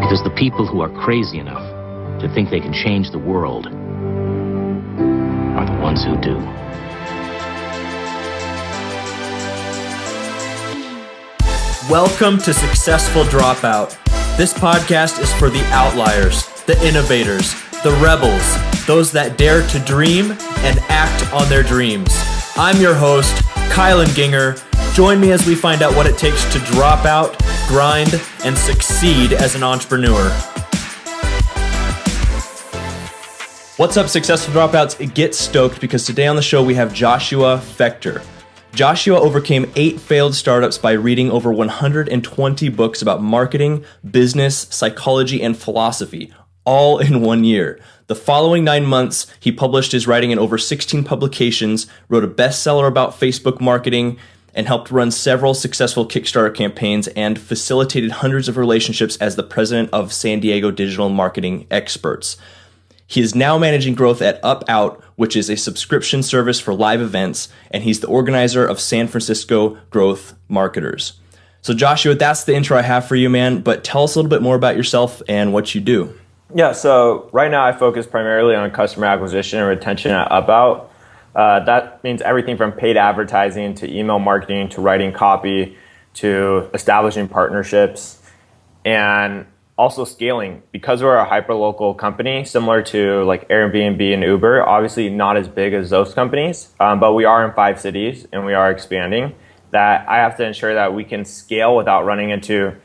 Because the people who are crazy enough to think they can change the world are the ones who do. Welcome to Successful Dropout. This podcast is for the outliers, the innovators, the rebels, those that dare to dream and act on their dreams. I'm your host, Kylan Ginger. Join me as we find out what it takes to drop out, grind, and succeed as an entrepreneur. What's up, Successful Dropouts? Get stoked because today on the show we have Joshua Fechter. Joshua overcame 8 failed startups by reading over 120 books about marketing, business, psychology, and philosophy, all in 1 year. The following 9 months, he published his writing in over 16 publications, wrote a bestseller about Facebook marketing, and helped run several successful Kickstarter campaigns and facilitated hundreds of relationships as the president of San Diego Digital Marketing Experts. He is now managing growth at Up Out, which is a subscription service for live events, and he's the organizer of San Francisco Growth Marketers. So Joshua, that's the intro I have for you, man, but tell us a little bit more about yourself and what you do. Yeah, so right now I focus primarily on customer acquisition and retention at Up Out. That means everything from paid advertising to email marketing to writing copy to establishing partnerships and also scaling. Because we're a hyper-local company, similar to like Airbnb and Uber, obviously not as big as those companies, but we are in 5 cities and we are expanding, that I have to ensure that we can scale without running into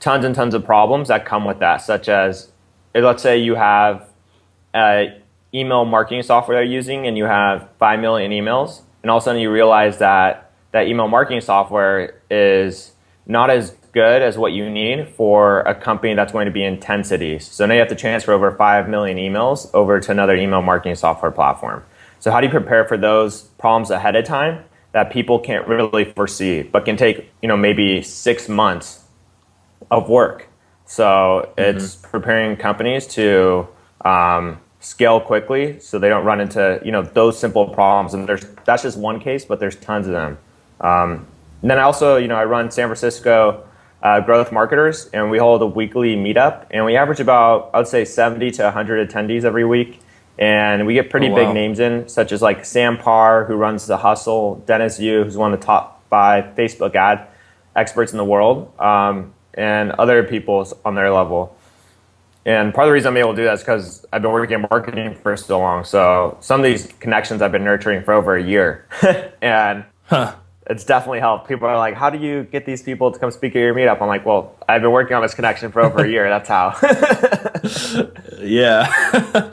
tons and tons of problems that come with that, such as, let's say you have email marketing software they're using and you have 5 million emails, and all of a sudden you realize that that email marketing software is not as good as what you need for a company that's going to be in 10 cities. So now you have to transfer over 5 million emails over to another email marketing software platform. So how do you prepare for those problems ahead of time that people can't really foresee, but can take, maybe 6 months of work? So it's preparing companies to scale quickly so they don't run into, those simple problems. And that's just one case, but there's tons of them. And then I also, I run San Francisco Growth Marketers, and we hold a weekly meetup, and we average about, I would say, 70 to 100 attendees every week. And we get pretty big names in, such as like Sam Parr, who runs The Hustle, Dennis Yu, who's one of the top 5 Facebook ad experts in the world, and other people on their level. And part of the reason I'm able to do that is because I've been working in marketing for so long. So some of these connections I've been nurturing for over a year. And it's definitely helped. People are like, how do you get these people to come speak at your meetup? I'm like, well, I've been working on this connection for over a year. That's how. Yeah.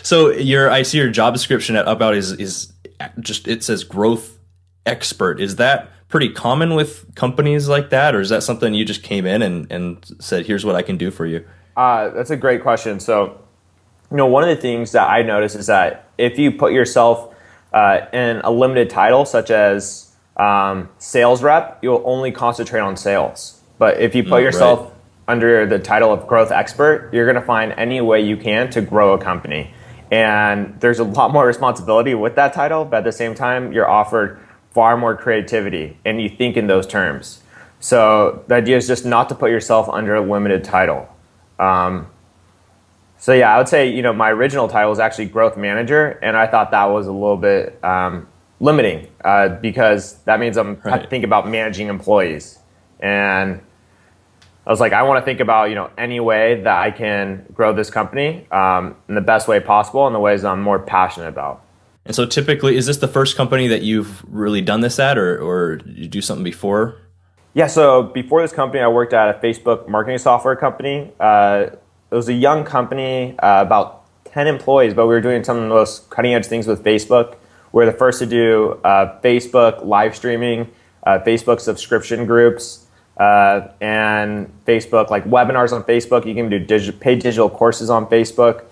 So I see your job description at Up Out is just, it says growth expert. Is that pretty common with companies like that? Or is that something you just came in and said, here's what I can do for you? That's a great question. So, one of the things that I notice is that if you put yourself in a limited title, such as sales rep, you'll only concentrate on sales. But if you put yourself under the title of growth expert, you're going to find any way you can to grow a company. And there's a lot more responsibility with that title, but at the same time, you're offered far more creativity and you think in those terms. So the idea is just not to put yourself under a limited title. So yeah, I would say, my original title was actually growth manager, and I thought that was a little bit limiting because that means I have to think about managing employees. And I was like, I want to think about, any way that I can grow this company in the best way possible, in the ways I'm more passionate about. And so typically, is this the first company that you've really done this at, or did you do something before? Yeah, so before this company, I worked at a Facebook marketing software company. It was a young company, about 10 employees, but we were doing some of the most cutting edge things with Facebook. We were the first to do Facebook live streaming, Facebook subscription groups, and Facebook, like webinars on Facebook. You can do paid digital courses on Facebook.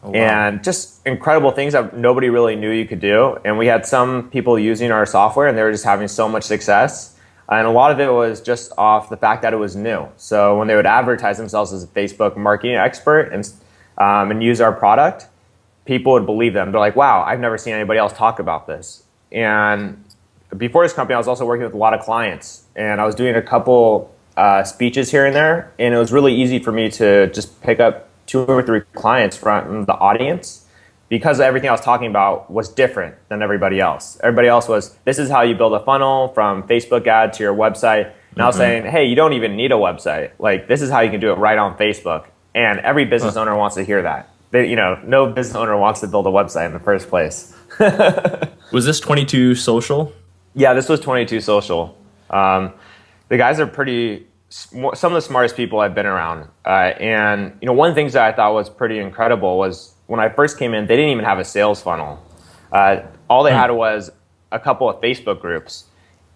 Oh, wow. And just incredible things that nobody really knew you could do. And we had some people using our software and they were just having so much success. And a lot of it was just off the fact that it was new. So when they would advertise themselves as a Facebook marketing expert and use our product, people would believe them. They're like, wow, I've never seen anybody else talk about this. And before this company, I was also working with a lot of clients. And I was doing a couple speeches here and there, and it was really easy for me to just pick up 2 or 3 clients from the audience because everything I was talking about was different than everybody else. Everybody else was, this is how you build a funnel from Facebook ad to your website. And I was saying, hey, you don't even need a website. Like, this is how you can do it right on Facebook. And every business owner wants to hear that. No business owner wants to build a website in the first place. Was this 22 Social? Yeah, this was 22 Social. The guys are some of the smartest people I've been around. And one of the things that I thought was pretty incredible was when I first came in, they didn't even have a sales funnel. All they had was a couple of Facebook groups.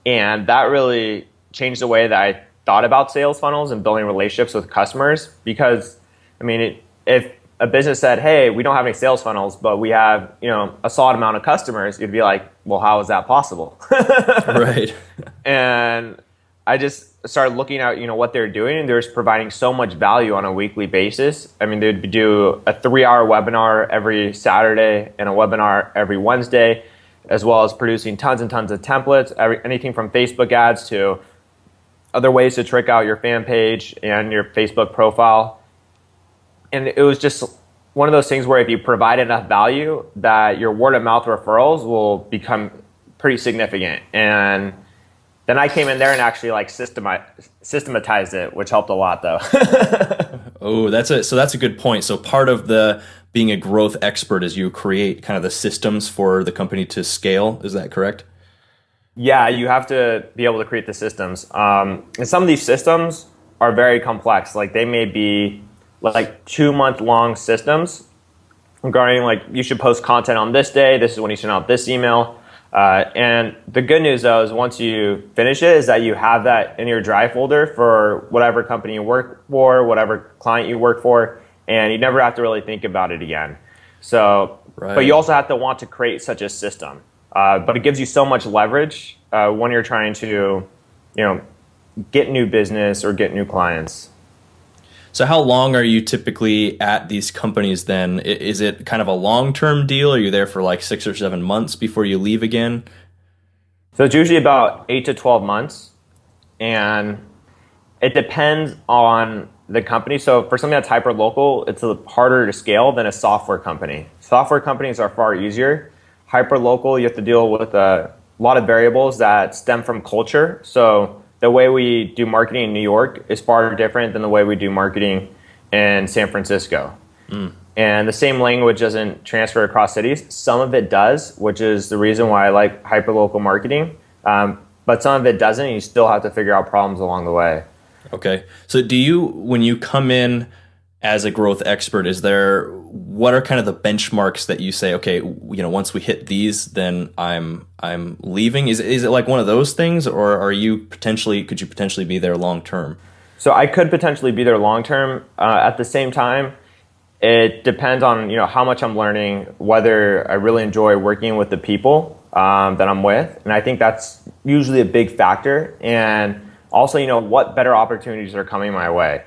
And that really changed the way that I thought about sales funnels and building relationships with customers. Because, if a business said, hey, we don't have any sales funnels, but we have, a solid amount of customers, you'd be like, well, how is that possible? Right. And I just started looking at, what they're doing, and they're just providing so much value on a weekly basis. They'd do a 3-hour webinar every Saturday and a webinar every Wednesday, as well as producing tons and tons of templates, anything from Facebook ads to other ways to trick out your fan page and your Facebook profile. And it was just one of those things where if you provide enough value, that your word of mouth referrals will become pretty significant. And then I came in there and actually systematized it, which helped a lot though. Oh, so that's a good point. So part of the being a growth expert is you create kind of the systems for the company to scale. Is that correct? Yeah, you have to be able to create the systems. And some of these systems are very complex. Like they may be 2-month-long systems regarding you should post content on this day. This is when you send out this email. And the good news though is once you finish it is that you have that in your drive folder for whatever company you work for, whatever client you work for, and you never have to really think about it again. So, right. But you also have to want to create such a system. But it gives you so much leverage when you're trying to, get new business or get new clients. So how long are you typically at these companies then? Is it kind of a long-term deal? Are you there for 6 or 7 months before you leave again? So it's usually about 8 to 12 months. And it depends on the company. So for something that's hyper-local, it's harder to scale than a software company. Software companies are far easier. Hyper-local, you have to deal with a lot of variables that stem from culture. So the way we do marketing in New York is far different than the way we do marketing in San Francisco. And the same language doesn't transfer across cities. Some of it does, which is the reason why I like hyper-local marketing. But some of it doesn't, and you still have to figure out problems along the way. Okay. So when you come in as a growth expert, what are kind of the benchmarks that you say, okay, once we hit these, then I'm leaving? Is it like one of those things, or could you potentially be there long term? So I could potentially be there long term. At the same time, it depends on how much I'm learning, whether I really enjoy working with the people that I'm with, and I think that's usually a big factor. And also, what better opportunities are coming my way.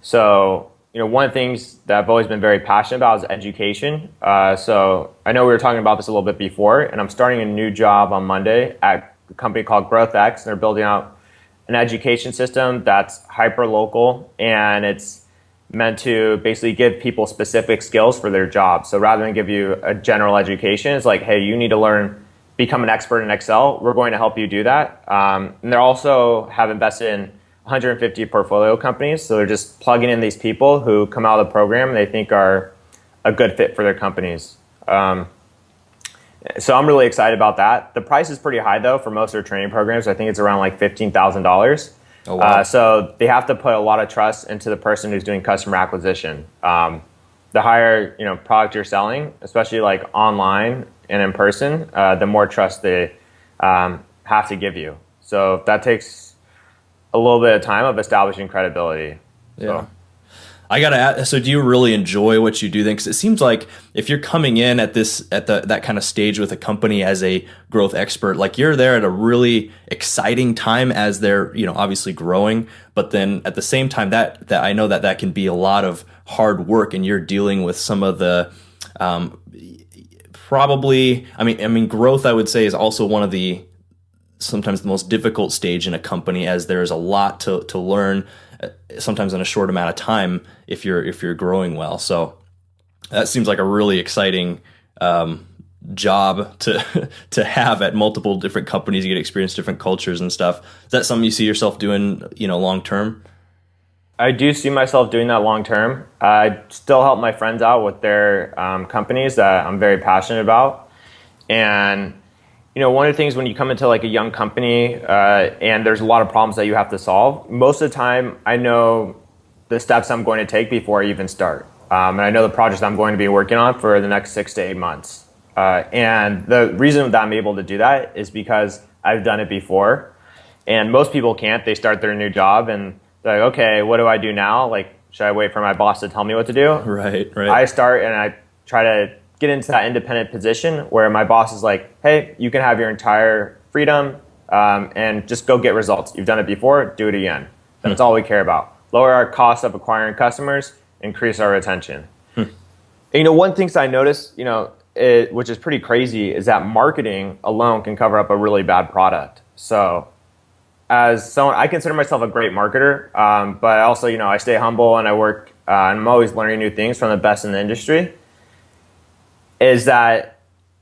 So one of the things that I've always been very passionate about is education. So I know we were talking about this a little bit before, and I'm starting a new job on Monday at a company called GrowthX, and they're building out an education system that's hyper-local, and it's meant to basically give people specific skills for their job. So rather than give you a general education, it's like, hey, you need to become an expert in Excel. We're going to help you do that. And they also have invested in 150 portfolio companies. So they're just plugging in these people who come out of the program and they think are a good fit for their companies. So I'm really excited about that. The price is pretty high though for most of their training programs. I think it's around $15,000. Oh, wow. So they have to put a lot of trust into the person who's doing customer acquisition. The higher product you're selling, especially online and in person, the more trust they have to give you. So that takes a little bit of time of establishing credibility. Yeah. I gotta ask, so do you really enjoy what you do then? Because it seems like if you're coming in at that kind of stage with a company as a growth expert, you're there at a really exciting time as they're obviously growing, but then at the same time that I know that can be a lot of hard work, and you're dealing with some of the probably growth, I would say, is also one of the sometimes the most difficult stage in a company, as there's a lot to learn, sometimes in a short amount of time if you're growing well. So that seems like a really exciting job to have at multiple different companies. You get experience different cultures and stuff. Is that something you see yourself doing, long term? I do see myself doing that long term. I still help my friends out with their companies that I'm very passionate about. And one of the things when you come into like a young company and there's a lot of problems that you have to solve, most of the time I know the steps I'm going to take before I even start. And I know the projects I'm going to be working on for the next 6 to 8 months. And the reason that I'm able to do that is because I've done it before. And most people can't. They start their new job and they're like, okay, what do I do now? Like, should I wait for my boss to tell me what to do? Right. I start and I try to get into that independent position where my boss is like, hey, you can have your entire freedom and just go get results. You've done it before, do it again. That's all we care about. Lower our cost of acquiring customers, increase our retention. And, one thing that I noticed, which is pretty crazy, is that marketing alone can cover up a really bad product. So as someone, I consider myself a great marketer, but also, I stay humble and I work, and I'm always learning new things from the best in the industry. Is that,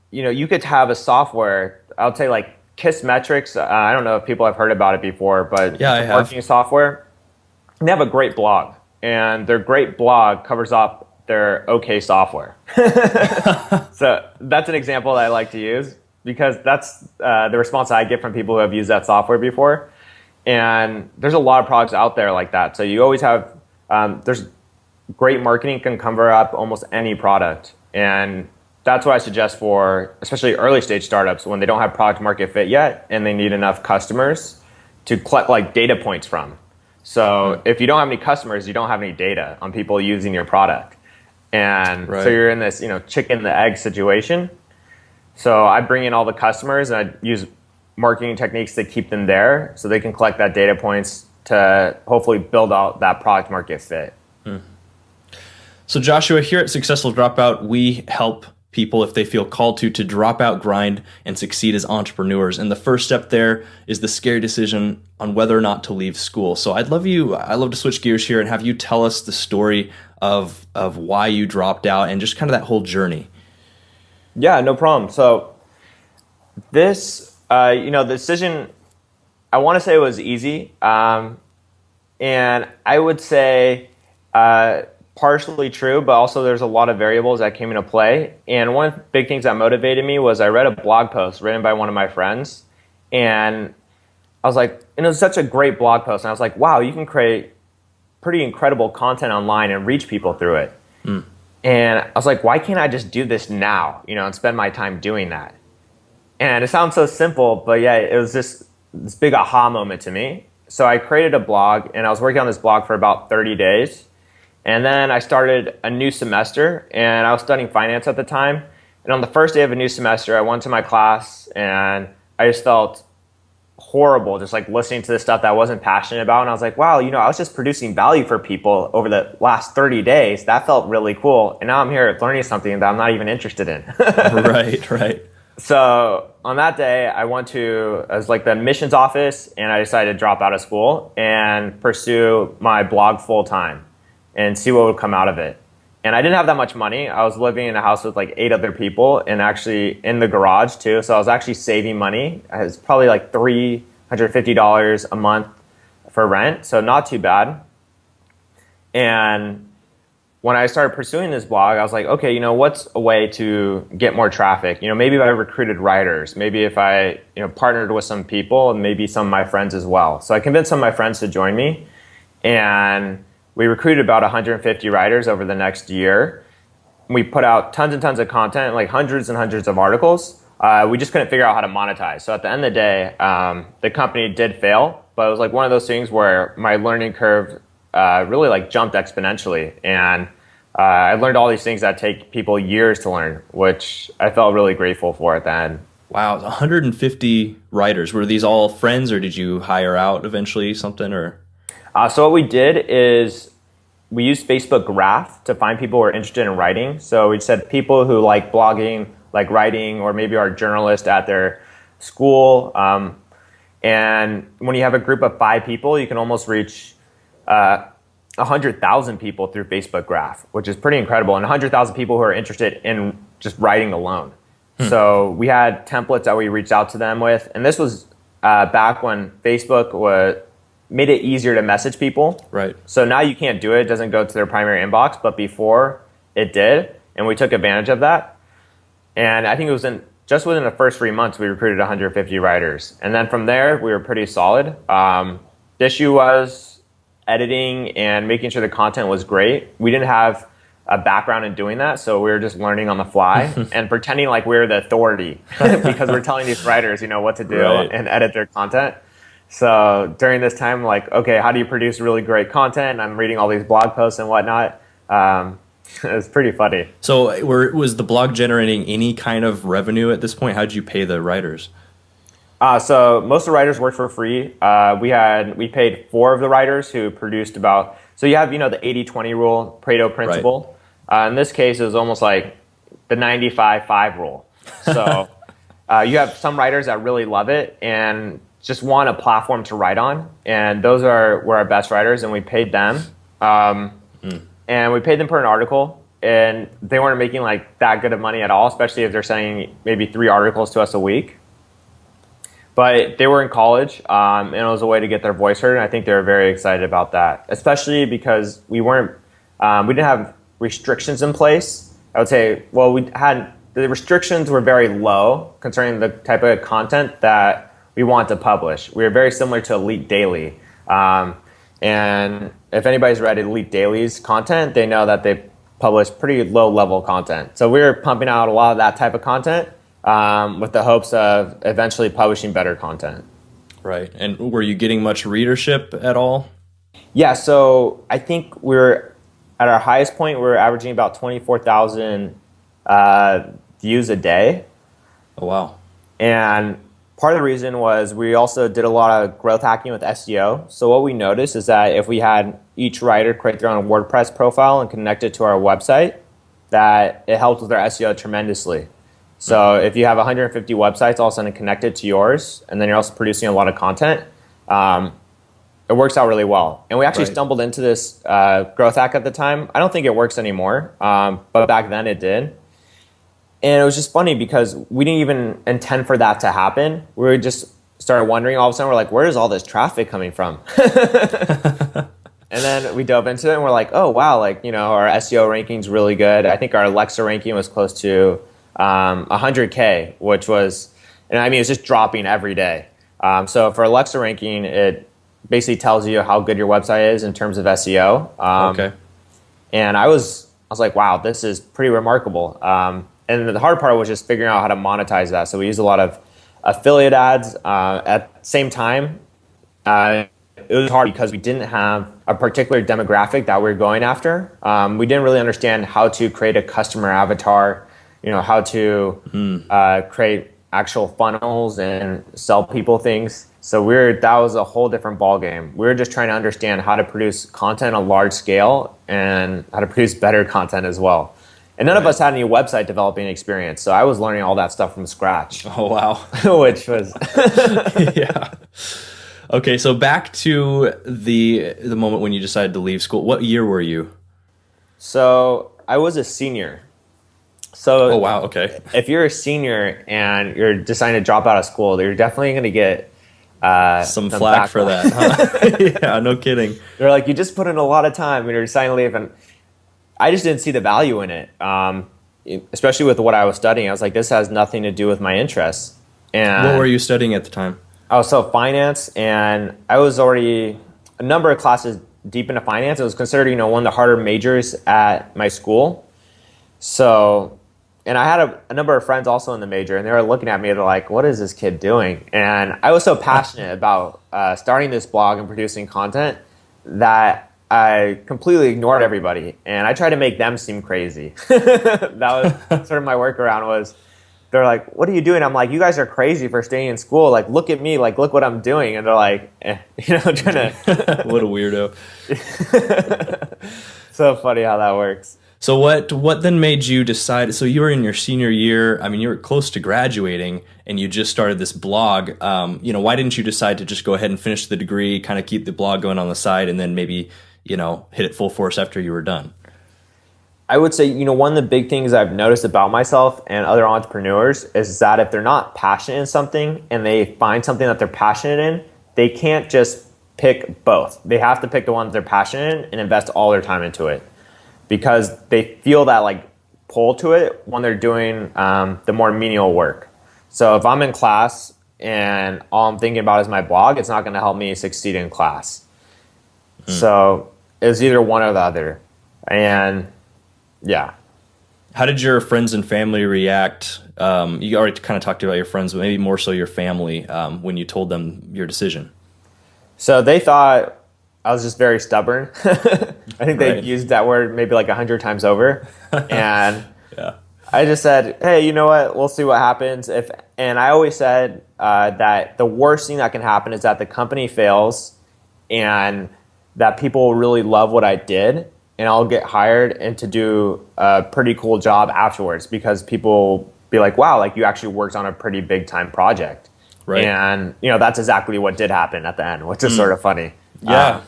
you could have a software, I would say like Kissmetrics. I don't know if people have heard about it before, but yeah, I have. Marketing software. And they have a great blog, and their great blog covers up their okay software. So that's an example that I like to use because that's the response I get from people who have used that software before. And there's a lot of products out there like that. So you always have, there's great marketing can cover up almost any product. And that's what I suggest for especially early stage startups when they don't have product market fit yet and they need enough customers to collect like data points from. So if you don't have any customers, you don't have any data on people using your product. And so you're in this, chicken the egg situation. So I bring in all the customers and I use marketing techniques to keep them there so they can collect that data points to hopefully build out that product market fit. So Joshua, here at Successful Dropout, we help people if they feel called to drop out, grind, and succeed as entrepreneurs. And the first step there is the scary decision on whether or not to leave school. So I'd love to switch gears here and have you tell us the story of why you dropped out and just kind of that whole journey. Yeah, no problem. So this, the decision, I want to say it was easy. And I would say partially true, but also there's a lot of variables that came into play. And one of the big things that motivated me was I read a blog post written by one of my friends. And I was like, and it was such a great blog post. And I was like, wow, you can create pretty incredible content online and reach people through it. And I was like, why can't I just do this now, and spend my time doing that? And it sounds so simple, but yeah, it was just this big aha moment to me. So I created a blog and I was working on this blog for about 30 days. And then I started a new semester and I was studying finance at the time. And on the first day of a new semester, I went to my class and I just felt horrible just like listening to this stuff that I wasn't passionate about. And I was like, wow, I was just producing value for people over the last 30 days. That felt really cool. And now I'm here learning something that I'm not even interested in. Right. So on that day, I went to the admissions office and I decided to drop out of school and pursue my blog full time and see what would come out of it. And I didn't have that much money. I was living in a house with like 8 other people and actually in the garage too. So I was actually saving money. It was probably like $350 a month for rent. So not too bad. And when I started pursuing this blog, I was like, okay, what's a way to get more traffic? Maybe if I recruited writers, maybe if I, partnered with some people and maybe some of my friends as well. So I convinced some of my friends to join me and we recruited about 150 writers over the next year. We put out tons and tons of content, like hundreds and hundreds of articles. We just couldn't figure out how to monetize. So at the end of the day, the company did fail, but it was like one of those things where my learning curve really like jumped exponentially. And I learned all these things that take people years to learn, which I felt really grateful for at the end. Wow, 150 writers. Were these all friends or did you hire out eventually something or? So what we did is we used Facebook Graph to find people who are interested in writing. So we said people who like blogging, like writing, or maybe are journalists at their school. And when you have a group of 5 people, you can almost reach 100,000 people through Facebook Graph, which is pretty incredible. And 100,000 people who are interested in just writing alone. So we had templates that we reached out to them with. And this was back when Facebook made it easier to message people. Right. So now you can't do it. It doesn't go to their primary inbox. But before it did. And we took advantage of that. And I think it was just within the first 3 months, we recruited 150 writers. And then from there, we were pretty solid. The issue was editing and making sure the content was great. We didn't have a background in doing that, so we were just learning on the fly and pretending like we were the authority because we're telling these writers, what to do and edit their content. So during this time, like, okay, how do you produce really great content? And I'm reading all these blog posts and whatnot. It was pretty funny. So was the blog generating any kind of revenue at this point? How did you pay the writers? So most of the writers worked for free. We paid 4 of the writers who produced about, so you have, the 80-20 rule, Pareto principle. In this case, it was almost like the 95-5 rule. So you have some writers that really love it and just want a platform to write on. And those were our best writers, and we paid them. And we paid them per an article. And they weren't making like that good of money at all, especially if they're sending maybe 3 articles to us a week. But they were in college, and it was a way to get their voice heard, and I think they were very excited about that, especially because we didn't have restrictions in place. I would say, the restrictions were very low concerning the type of content that we want to publish. We were very similar to Elite Daily, and if anybody's read Elite Daily's content, they know that they publish pretty low-level content. So we were pumping out a lot of that type of content, with the hopes of eventually publishing better content. Right. And were you getting much readership at all? Yeah, so I think at our highest point, we were averaging about 24,000 views a day. Oh, wow. And part of the reason was we also did a lot of growth hacking with SEO. So what we noticed is that if we had each writer create their own WordPress profile and connect it to our website, that it helped with our SEO tremendously. So if you have 150 websites all of a sudden connected to yours, and then you're also producing a lot of content, it works out really well. And we actually stumbled into this growth hack at the time. I don't think it works anymore, but back then it did. And it was just funny because we didn't even intend for that to happen. We just started wondering, all of a sudden we're like, where is all this traffic coming from? And then we dove into it and we're like, oh wow, our SEO ranking's really good. I think our Alexa ranking was close to 100K, which was, it's just dropping every day. So for Alexa ranking, it basically tells you how good your website is in terms of SEO. Okay. And I was like, wow, this is pretty remarkable. And the hard part was just figuring out how to monetize that. So we used a lot of affiliate ads. At the same time, it was hard because we didn't have a particular demographic that we were going after. We didn't really understand how to create a customer avatar, how to create actual funnels and sell people things. So that was a whole different ballgame. We were just trying to understand how to produce content on a large scale and how to produce better content as well. And none of us had any website developing experience, so I was learning all that stuff from scratch. Oh, wow. Which was... Yeah. Okay, so back to the moment when you decided to leave school. What year were you? So I was a senior. So oh, wow, okay. If you're a senior and you're deciding to drop out of school, you're definitely going to get some flack for that. Huh? Yeah, no kidding. They're like, you just put in a lot of time and you're deciding to leave. And I just didn't see the value in it, especially with what I was studying. I was like, this has nothing to do with my interests. And what were you studying at the time? So finance, and I was already a number of classes deep into finance. It was considered, one of the harder majors at my school. So, and I had a number of friends also in the major, and they were looking at me. They're like, "What is this kid doing?" And I was so passionate about starting this blog and producing content that I completely ignored everybody, and I tried to make them seem crazy. That was sort of my workaround. Was they're like, "What are you doing?" I'm like, "You guys are crazy for staying in school. Like, look at me. Like, look what I'm doing." And they're like, trying to. What a weirdo. So funny how that works. So what then made you decide? So you were in your senior year. I mean, you were close to graduating, and you just started this blog. Why didn't you decide to just go ahead and finish the degree, kind of keep the blog going on the side, and then maybe hit it full force after you were done? I would say, one of the big things I've noticed about myself and other entrepreneurs is that if they're not passionate in something and they find something that they're passionate in, they can't just pick both. They have to pick the one that they're passionate in and invest all their time into it, because they feel that like pull to it when they're doing the more menial work. So if I'm in class and all I'm thinking about is my blog, it's not going to help me succeed in class. So it's either one or the other. And yeah. How did your friends and family react? You already kind of talked about your friends, but maybe more so your family when you told them your decision. So they thought I was just very stubborn. I think they used that word maybe like 100 times over. And yeah. I just said, hey, you know what? We'll see what happens. And I always said that the worst thing that can happen is that the company fails and that people will really love what I did, and I'll get hired and to do a pretty cool job afterwards, because people will be like, wow, like you actually worked on a pretty big time project. Right. And, that's exactly what did happen at the end, which is sort of funny. Yeah.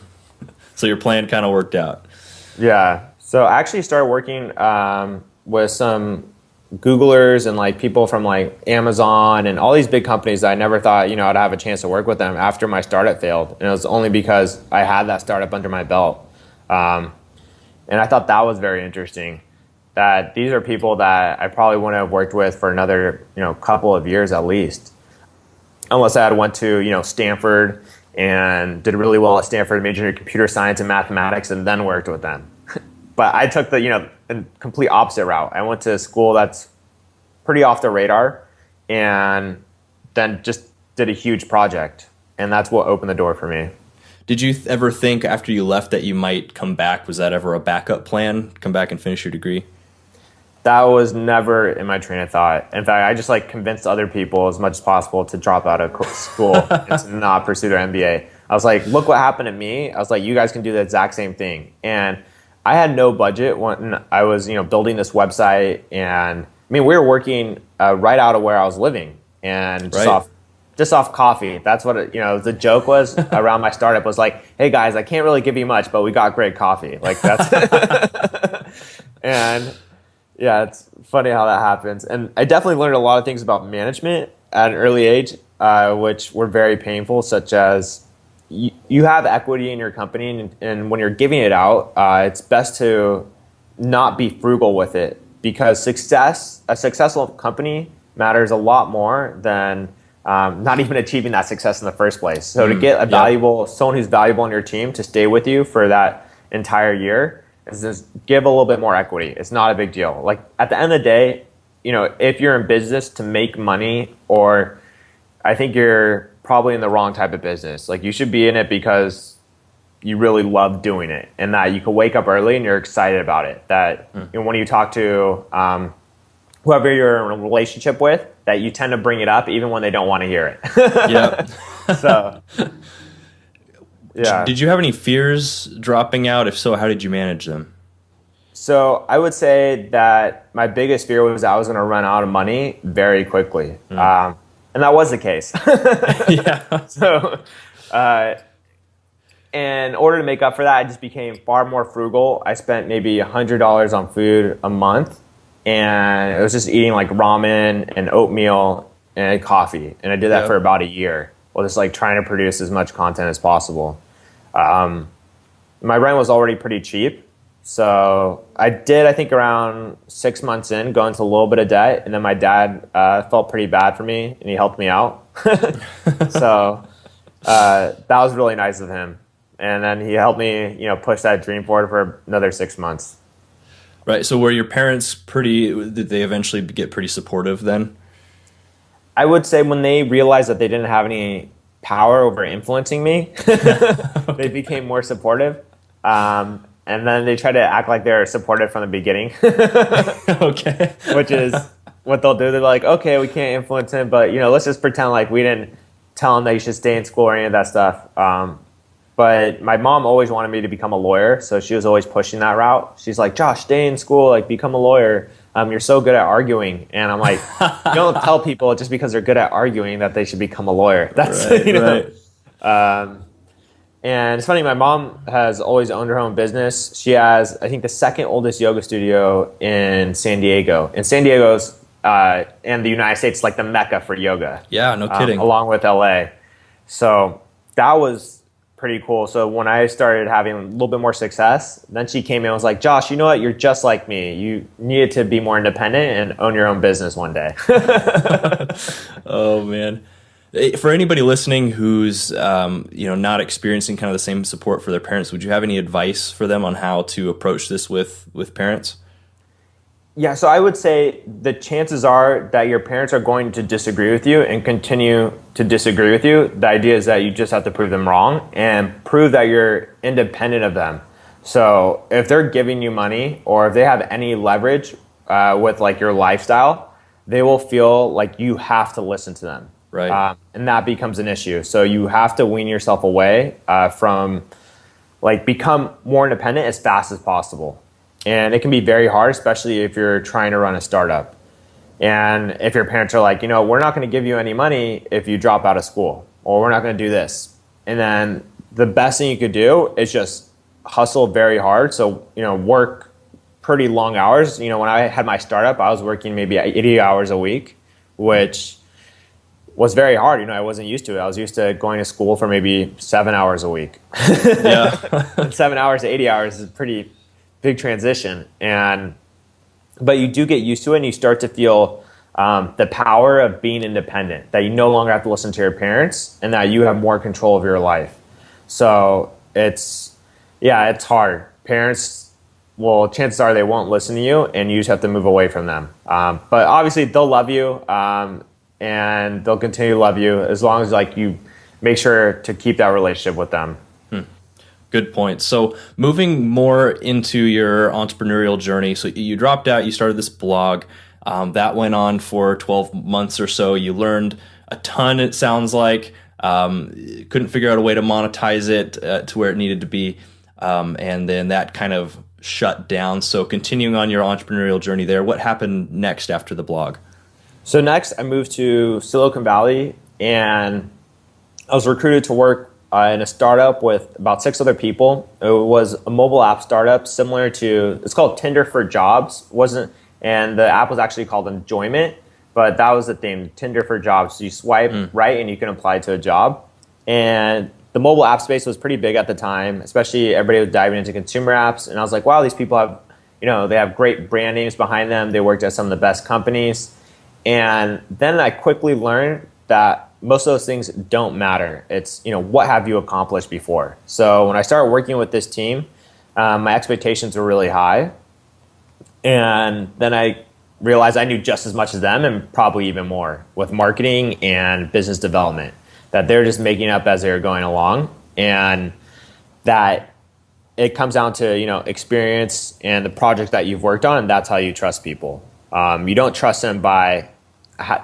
So your plan kind of worked out. Yeah. So I actually started working with some Googlers and like people from like Amazon and all these big companies that I never thought, I'd have a chance to work with them after my startup failed. And it was only because I had that startup under my belt. And I thought that was very interesting, that these are people that I probably wouldn't have worked with for another, couple of years at least. Unless I had went to, Stanford and did really well at Stanford, majored in computer science and mathematics, and then worked with them. But I took the, complete opposite route. I went to a school that's pretty off the radar and then just did a huge project. And that's what opened the door for me. Did you ever think after you left that you might come back? Was that ever a backup plan? Come back and finish your degree? That was never in my train of thought. In fact, I just convinced other people as much as possible to drop out of school and to not pursue their MBA. I was like, look what happened to me. I was like, you guys can do the exact same thing. And I had no budget when I was, building this website. And we were working right out of where I was living, and just off coffee. That's what the joke was around my startup was like, hey guys, I can't really give you much, but we got great coffee. Like that's, and yeah, it's funny how that happens. And I definitely learned a lot of things about management at an early age, which were very painful, such as you have equity in your company, and when you're giving it out, it's best to not be frugal with it, because a successful company matters a lot more than not even achieving that success in the first place. So to get someone who's valuable on your team to stay with you for that entire year, is just give a little bit more equity. It's not a big deal. Like at the end of the day, if you're in business to make money, or I think you're probably in the wrong type of business. Like you should be in it because you really love doing it, and that you can wake up early and you're excited about it. That when you talk to whoever you're in a relationship with, that you tend to bring it up even when they don't want to hear it. Yeah. So, yeah. Did you have any fears dropping out? If so, how did you manage them? So I would say that my biggest fear was I was going to run out of money very quickly. And that was the case. Yeah. So, in order to make up for that, I just became far more frugal. I spent maybe $100 on food a month, and it was just eating like ramen and oatmeal and coffee. And I did that for about a year, while just trying to produce as much content as possible. My rent was already pretty cheap. So I did, I think around 6 months in, go into a little bit of debt. And then my dad felt pretty bad for me, and he helped me out. So that was really nice of him. And then he helped me, push that dream forward for another 6 months. Right. So were your parents did they eventually get pretty supportive then? I would say when they realized that they didn't have any power over influencing me, they became more supportive. And then they try to act like they're supportive from the beginning. Okay. Which is what they'll do. They're like, okay, we can't influence him, but let's just pretend like we didn't tell him that you should stay in school or any of that stuff. But my mom always wanted me to become a lawyer, so she was always pushing that route. She's like, Josh, stay in school, like become a lawyer. You're so good at arguing. And I'm like, you don't tell people just because they're good at arguing that they should become a lawyer. That's, right, you know. Right. And it's funny, my mom has always owned her own business. She has, I think, the second oldest yoga studio in San Diego. And San Diego's, in the United States, like the mecca for yoga. Yeah, no kidding. Along with LA. So that was pretty cool. So when I started having a little bit more success, then she came in and was like, Josh, you know what? You're just like me. You needed to be more independent and own your own business one day. Oh, man. For anybody listening who's not experiencing kind of the same support for their parents, would you have any advice for them on how to approach this with parents? Yeah, so I would say the chances are that your parents are going to disagree with you and continue to disagree with you. The idea is that you just have to prove them wrong and prove that you're independent of them. So if they're giving you money or if they have any leverage with like your lifestyle, they will feel like you have to listen to them. Right. And that becomes an issue. So you have to wean yourself away from like become more independent as fast as possible. And it can be very hard, especially if you're trying to run a startup. And if your parents are like, we're not going to give you any money if you drop out of school, or we're not going to do this. And then the best thing you could do is just hustle very hard. So, work pretty long hours. When I had my startup, I was working maybe 80 hours a week, which was very hard. I wasn't used to it. I was used to going to school for maybe 7 hours a week. Yeah. And 7 hours to 80 hours is pretty big transition, but you do get used to it and you start to feel the power of being independent, that you no longer have to listen to your parents and that you have more control of your life. So it's hard. Parents, well, chances are they won't listen to you and you just have to move away from them. But obviously they'll love you and they'll continue to love you as long as like you make sure to keep that relationship with them. Good point. So moving more into your entrepreneurial journey, so you dropped out, you started this blog, that went on for 12 months or so. You learned a ton, it sounds like, couldn't figure out a way to monetize it to where it needed to be. And then that kind of shut down. So continuing on your entrepreneurial journey there, what happened next after the blog? So next I moved to Silicon Valley and I was recruited to work in a startup with about 6 other people. It was a mobile app startup similar to, it's called Tinder for Jobs. And the app was actually called Enjoyment, but that was the theme, Tinder for Jobs. So you swipe right and you can apply to a job. And the mobile app space was pretty big at the time, especially everybody was diving into consumer apps. And I was like, wow, these people have, they have great brand names behind them. They worked at some of the best companies. And then I quickly learned that most of those things don't matter. It's, what have you accomplished before? So when I started working with this team, my expectations were really high. And then I realized I knew just as much as them and probably even more with marketing and business development, that they're just making up as they're going along. And that it comes down to, experience and the project that you've worked on. And that's how you trust people. You don't trust them by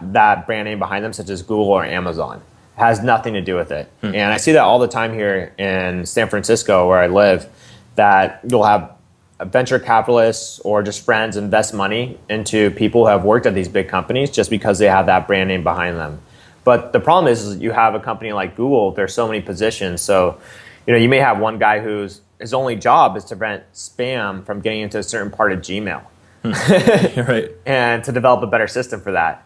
that brand name behind them, such as Google or Amazon. It has nothing to do with it. And I see that all the time here in San Francisco, where I live, that you'll have venture capitalists or just friends invest money into people who have worked at these big companies just because they have that brand name behind them. But the problem is you have a company like Google, there's so many positions. So, you may have one guy his only job is to prevent spam from getting into a certain part of Gmail. Right. And to develop a better system for that.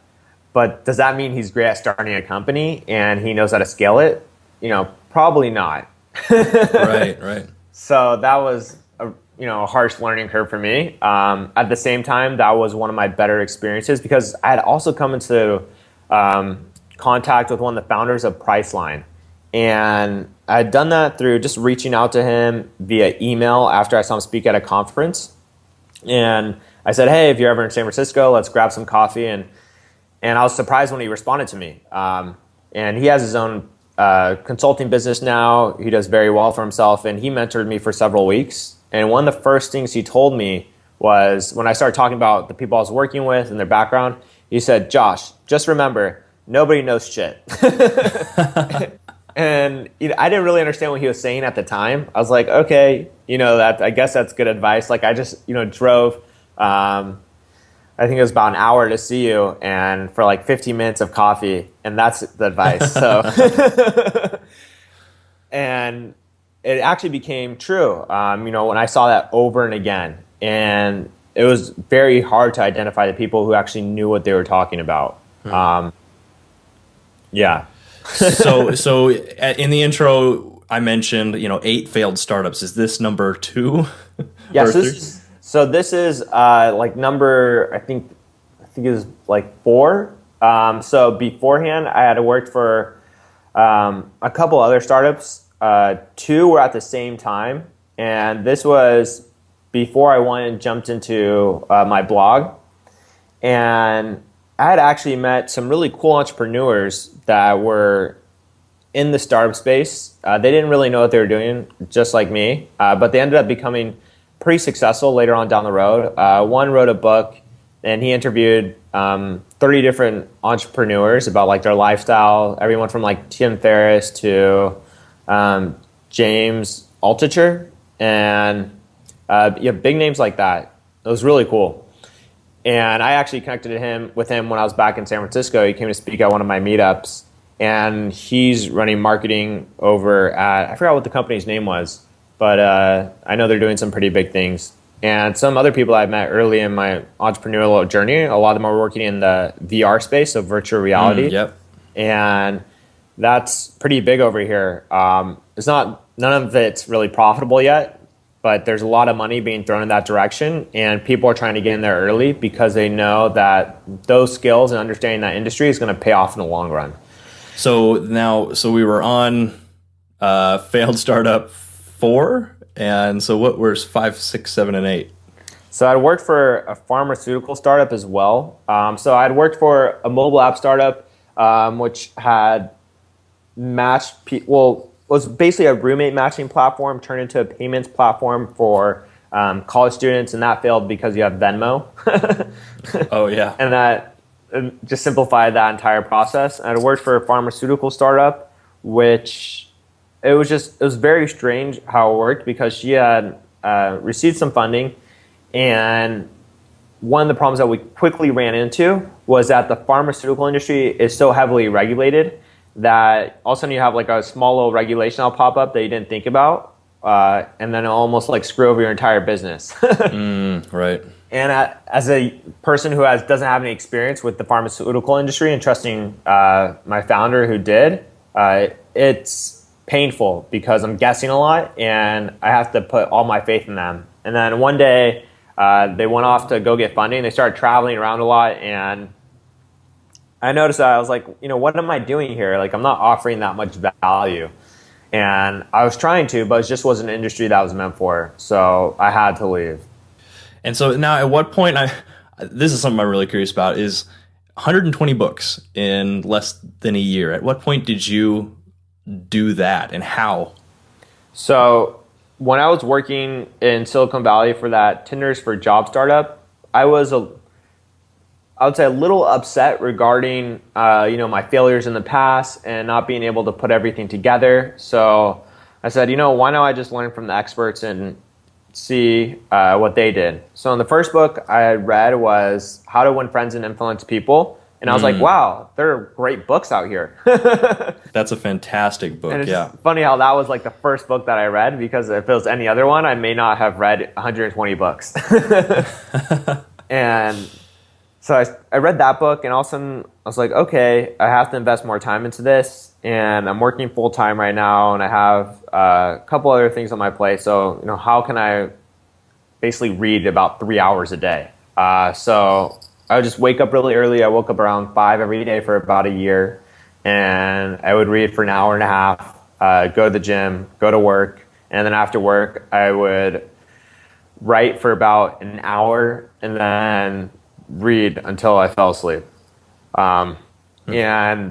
But does that mean he's great at starting a company and he knows how to scale it? Probably not. Right. So that was a harsh learning curve for me. At the same time, that was one of my better experiences because I had also come into contact with one of the founders of Priceline. And I had done that through just reaching out to him via email after I saw him speak at a conference. And I said, hey, if you're ever in San Francisco, let's grab some coffee. And I was surprised when he responded to me. And he has his own consulting business now. He does very well for himself. And he mentored me for several weeks. And one of the first things he told me was when I started talking about the people I was working with and their background, he said, Josh, just remember, nobody knows shit. And I didn't really understand what he was saying at the time. I was like, okay, that I guess that's good advice. Like I just, drove, I think it was about an hour to see you and for like 15 minutes of coffee. And that's the advice. So, and it actually became true, when I saw that over and again. And it was very hard to identify the people who actually knew what they were talking about. Yeah. So in the intro, I mentioned, 8 failed startups. Is this number 2? Yeah. This is like number, I think it was like 4. So beforehand, I had worked for a couple other startups. 2 were at the same time, and this was before I went and jumped into my blog. And I had actually met some really cool entrepreneurs that were in the startup space. They didn't really know what they were doing, just like me, but they ended up becoming pretty successful later on down the road. One wrote a book, and he interviewed 30 different entrepreneurs about like their lifestyle, everyone from like Tim Ferriss to James Altucher, and big names like that. It was really cool. And I actually connected with him when I was back in San Francisco. He came to speak at one of my meetups, and he's running marketing over at, I forgot what the company's name was, but I know they're doing some pretty big things. And some other people I've met early in my entrepreneurial journey, a lot of them are working in the VR space, so virtual reality. Yep. And that's pretty big over here. None of it's really profitable yet, but there's a lot of money being thrown in that direction, and people are trying to get in there early because they know that those skills and understanding that industry is going to pay off in the long run. So we were on failed startup 4, and so what were 5, 6, 7, and 8? So I'd worked for a pharmaceutical startup as well. So I'd worked for a mobile app startup, which had was basically a roommate matching platform turned into a payments platform for college students, and that failed because you have Venmo. Oh, yeah. And that just simplified that entire process. And I worked for a pharmaceutical startup, which it was very strange how it worked because she had received some funding, and one of the problems that we quickly ran into was that the pharmaceutical industry is so heavily regulated that all of a sudden you have like a small little regulation that'll pop up that you didn't think about, and then it'll almost like screw over your entire business. Right. And as a person who doesn't have any experience with the pharmaceutical industry and trusting my founder who did, it's painful because I'm guessing a lot and I have to put all my faith in them. And then one day they went off to go get funding. They started traveling around a lot, and I noticed that I was like, what am I doing here? Like, I'm not offering that much value. And I was trying to, but it just wasn't an industry that was meant for. So I had to leave. And so now at what point, this is something I'm really curious about, is 120 books in less than a year. At what point did you do that, and how? So when I was working in Silicon Valley for that Tinder's for Job startup, I would say a little upset regarding, my failures in the past and not being able to put everything together. So I said, why don't I just learn from the experts and see what they did? So in the first book I read was How to Win Friends and Influence People. And I was like, wow, there are great books out here. That's a fantastic book. And it's funny how that was like the first book that I read, because if it was any other one, I may not have read 120 books. And so I read that book, and all of a sudden I was like, okay, I have to invest more time into this. And I'm working full time right now, and I have a couple other things on my plate. So, how can I basically read about 3 hours a day? So I would just wake up really early. I woke up around 5 every day for about a year, and I would read for an hour and a half, go to the gym, go to work, and then after work I would write for about an hour and then read until I fell asleep. And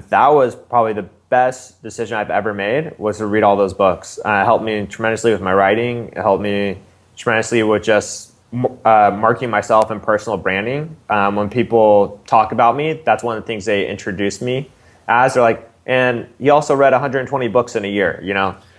that was probably the best decision I've ever made, was to read all those books. It helped me tremendously with my writing. It helped me tremendously with just marketing myself and personal branding. When people talk about me, that's one of the things they introduce me as. They're like, And he also read 120 books in a year,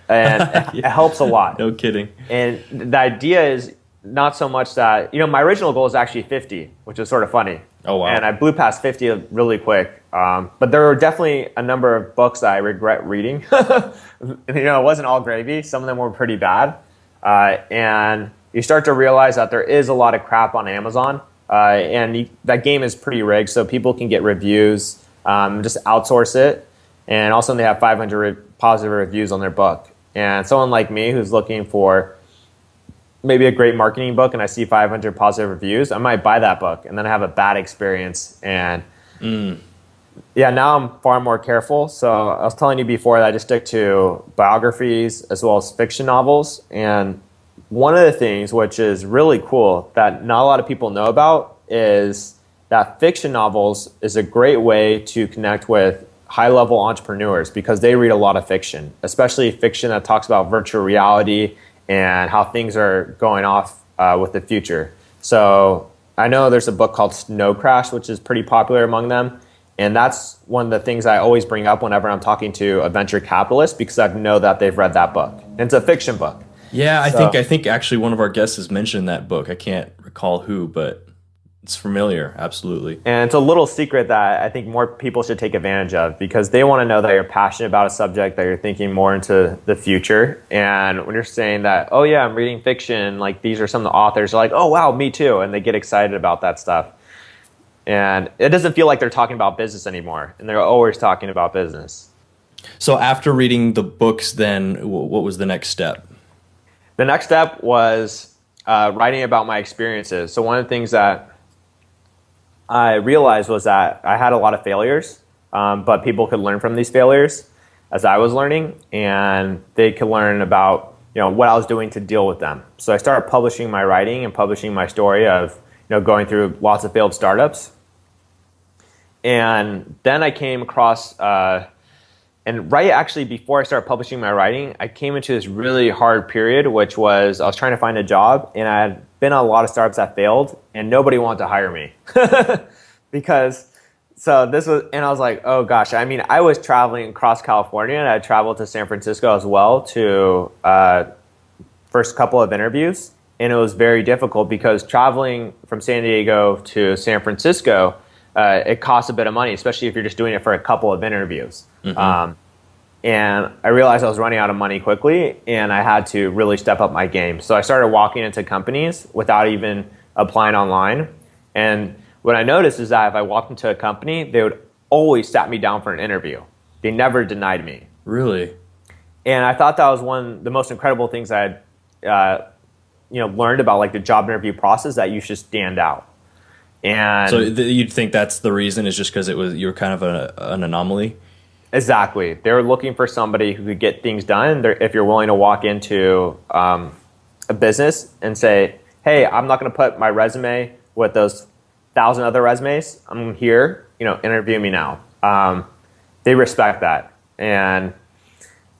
and it helps a lot. No kidding. And the idea is not so much that, my original goal is actually 50, which is sort of funny. Oh, wow. And I blew past 50 really quick. But there were definitely a number of books that I regret reading. It wasn't all gravy. Some of them were pretty bad. And you start to realize that there is a lot of crap on Amazon. And that game is pretty rigged, so people can get reviews, just outsource it. And also they have 500 positive reviews on their book. And someone like me who's looking for maybe a great marketing book and I see 500 positive reviews, I might buy that book and then I have a bad experience. And now I'm far more careful. So I was telling you before that I just stick to biographies as well as fiction novels. And one of the things which is really cool that not a lot of people know about is that fiction novels is a great way to connect with high-level entrepreneurs because they read a lot of fiction, especially fiction that talks about virtual reality and how things are going off with the future. So I know there's a book called Snow Crash, which is pretty popular among them. And that's one of the things I always bring up whenever I'm talking to a venture capitalist because I know that they've read that book. And it's a fiction book. Yeah, I think actually one of our guests has mentioned that book. I can't recall who, but it's familiar, absolutely. And it's a little secret that I think more people should take advantage of because they want to know that you're passionate about a subject, that you're thinking more into the future. And when you're saying that, oh yeah, I'm reading fiction, like these are some of the authors, are like, oh wow, me too. And they get excited about that stuff. And it doesn't feel like they're talking about business anymore. And they're always talking about business. So after reading the books, then what was the next step? The next step was writing about my experiences. So one of the things that I realized was that I had a lot of failures, but people could learn from these failures as I was learning, and they could learn about what I was doing to deal with them. So I started publishing my writing and publishing my story of going through lots of failed startups. And then I came across, and right actually before I started publishing my writing, I came into this really hard period, which was I was trying to find a job, and I had been on a lot of startups that failed, and nobody wanted to hire me. And I was like, oh gosh, I mean, I was traveling across California, and I traveled to San Francisco as well to first couple of interviews, and it was very difficult because traveling from San Diego to San Francisco, it costs a bit of money, especially if you're just doing it for a couple of interviews. Mm-hmm. And I realized I was running out of money quickly, and I had to really step up my game. So I started walking into companies without even applying online. And what I noticed is that if I walked into a company, they would always sat me down for an interview. They never denied me. Really? And I thought that was one of the most incredible things I had learned about like the job interview process, that you should stand out. And so you'd think that's the reason, is just because you were kind of an anomaly? Exactly. They were looking for somebody who could get things done. If you're willing to walk into a business and say, hey, I'm not going to put my resume with those 1,000 other resumes. I'm here, interview me now. They respect that. And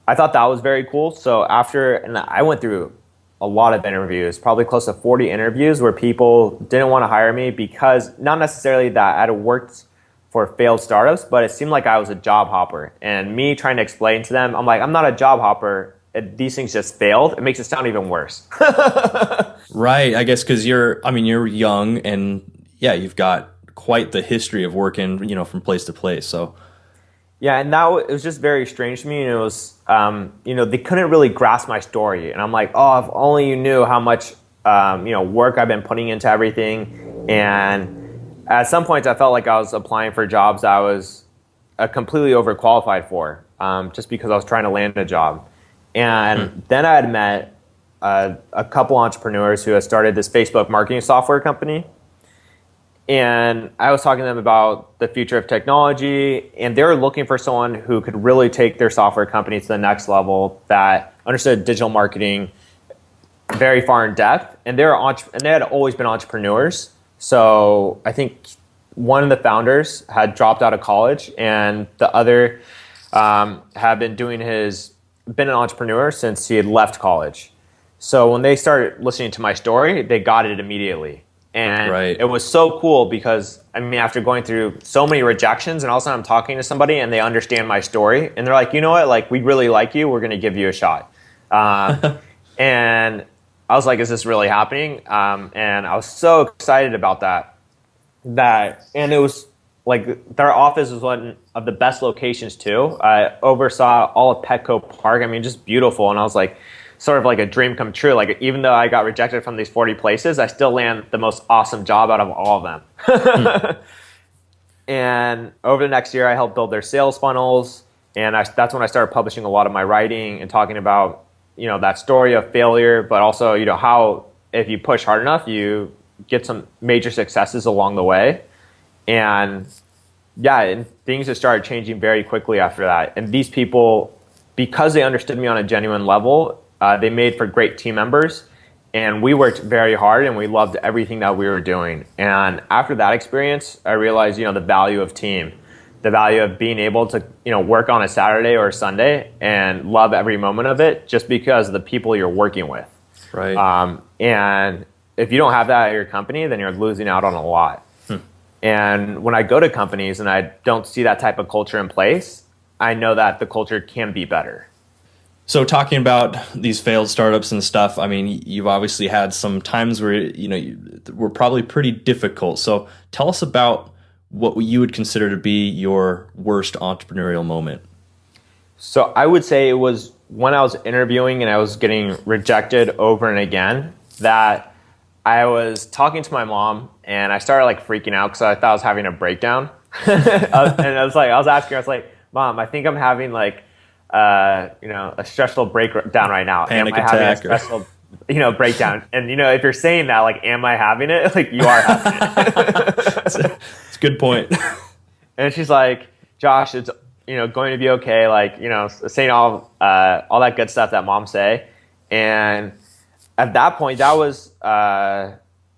I thought that was very cool. So and I went through a lot of interviews, probably close to 40 interviews where people didn't want to hire me because not necessarily that I had worked for failed startups, but it seemed like I was a job hopper. And me trying to explain to them, I'm like, I'm not a job hopper. These things just failed. It makes it sound even worse. Right. I guess because you're young, and yeah, you've got quite the history of working, from place to place. So yeah, and it was just very strange to me. And it was, they couldn't really grasp my story. And I'm like, oh, if only you knew how much, work I've been putting into everything. And at some points, I felt like I was applying for jobs that I was completely overqualified for, just because I was trying to land a job. And then I had met a couple entrepreneurs who had started this Facebook marketing software company. And I was talking to them about the future of technology, and they were looking for someone who could really take their software company to the next level, that understood digital marketing very far in depth. And they had always been entrepreneurs. So I think one of the founders had dropped out of college, and the other had been an entrepreneur since he had left college. So when they started listening to my story, they got it immediately. And Right. it was so cool because, I mean, after going through so many rejections, and also I'm talking to somebody and they understand my story, and they're like, you know what, like, we really like you, we're going to give you a shot. And I was like, is this really happening? And I was so excited about that, and it was like, their office was one of the best locations too. I oversaw all of Petco Park. I mean, just beautiful. And I was like, sort of like a dream come true. Like, even though I got rejected from these 40 places, I still land the most awesome job out of all of them. And over the next year, I helped build their sales funnels. And that's when I started publishing a lot of my writing and talking about, that story of failure, but also, how if you push hard enough, you get some major successes along the way. And and things have started changing very quickly after that. And these people, because they understood me on a genuine level, they made for great team members, and we worked very hard, and we loved everything that we were doing. And after that experience, I realized, the value of team, the value of being able to, work on a Saturday or a Sunday and love every moment of it just because of the people you're working with. Right. And if you don't have that at your company, then you're losing out on a lot. And when I go to companies and I don't see that type of culture in place, I know that the culture can be better. So talking about these failed startups and stuff, I mean, you've obviously had some times where, were probably pretty difficult. So tell us about what you would consider to be your worst entrepreneurial moment. So I would say it was when I was interviewing and I was getting rejected over and again, that I was talking to my mom and I started like freaking out because I thought I was having a breakdown. And I was asking her, I was like, Mom, I think I'm having like, a stressful breakdown right now. Panic am I attack having a stressful, breakdown? And, if you're saying that, like, am I having it? Like, you are having it. It's a good point. And she's like, Josh, it's, going to be okay. Like, saying all that good stuff that moms say. And at that point, that was